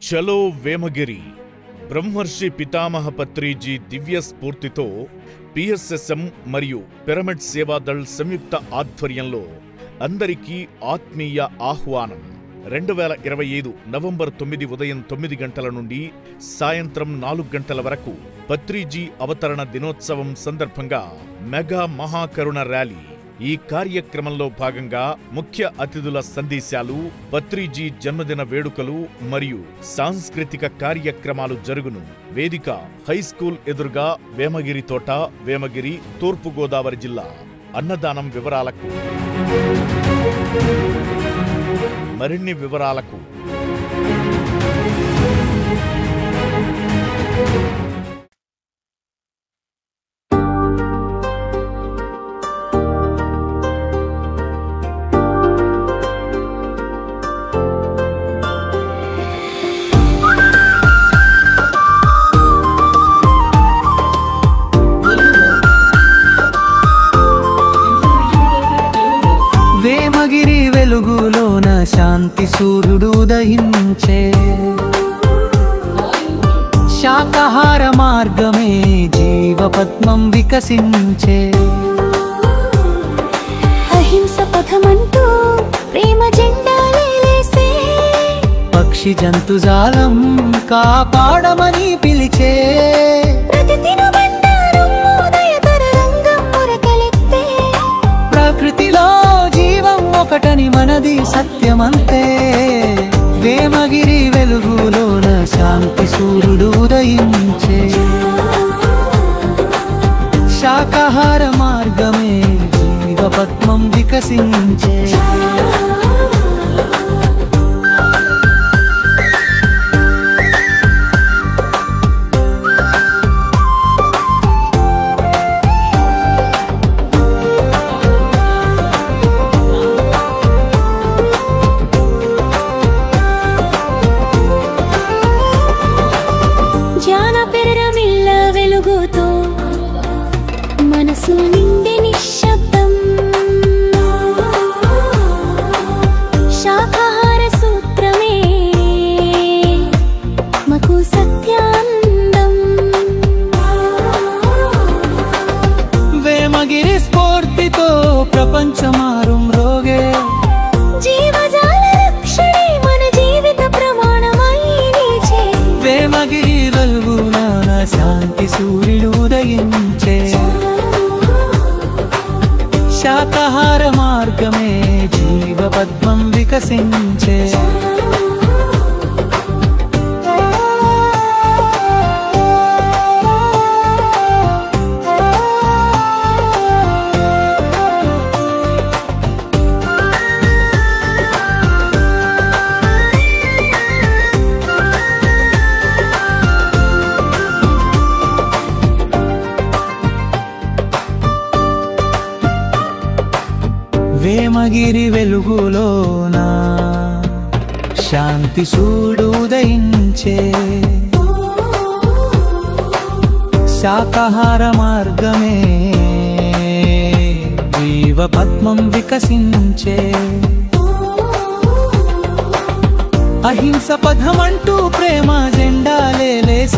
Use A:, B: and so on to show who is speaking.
A: చలో వేమగిరి బ్రహ్మర్షి పితామహ పత్రిజీ దివ్య స్ఫూర్తితో పిఎస్ఎస్ఎం మరియు పిరమిడ్ సేవాదళ్ సంయుక్త ఆధ్వర్యంలో అందరికీ ఆత్మీయ ఆహ్వానం. 2025 నవంబర్ 9 ఉదయం 9 గంటల నుండి సాయంత్రం 4 గంటల వరకు పత్రిజీ అవతరణ దినోత్సవం సందర్భంగా మెగా మహాకరుణ ర్యాలీ. ఈ కార్యక్రమంలో భాగంగా ముఖ్య అతిథుల సందేశాలు, పత్రిజీ జన్మదిన వేడుకలు మరియు సాంస్కృతిక కార్యక్రమాలు జరుగును. వేదిక హైస్కూల్ ఎదురుగా వేమగిరి తోట, వేమగిరి, తూర్పుగోదావరి జిల్లా. అన్నదానం వివరాలకు మరిన్ని వివరాలకు
B: వేమగిరి వెలుగులోన శాంతి సూర్యుడు ఉదయించే, శాకాహార మార్గమే జీవపద్మం వికసించే.
C: అహింస పథమంటూ ప్రేమ జెండాలేసే,
B: పక్షి జంతుజాలం కాపాడమని పిలిచే.
C: ప్రతిదిన బండారం ఉదయతర రంగం మురకలెత్తే,
B: ప్రకృతిలో జీవం ఒకటని మనది సత్యమంతే. వేమగిరి వెలుగులోన శాంతి సూర్యుడు ఉదయించే, శాకాహార మార్గమే జీవపద్మం వికసించే.
C: వెలుగుతో మనసు నిండి నిశ్శబ్దం, శాకాహార సూత్రమే మకు సత్యానందం.
B: వేమగిరి స్ఫూర్తితో ప్రపంచమారుం రోగే,
C: జీవజాల రక్షణే మన జీవిత ప్రమాణమై నిలిచే.
B: వేమగిరి వెలుగులోన శాంతి సూర్యుడు ఉదయించే, శాకాహార మార్గమే జీవపద్మం వికసించే. వేమగిరి వెలుగులోన శాంతి సూర్యుడు ఉదయించే, శాకాహార మార్గమే జీవపద్మం వికసించే. అహింస పథమంటూ ప్రేమ జెండాలేసే,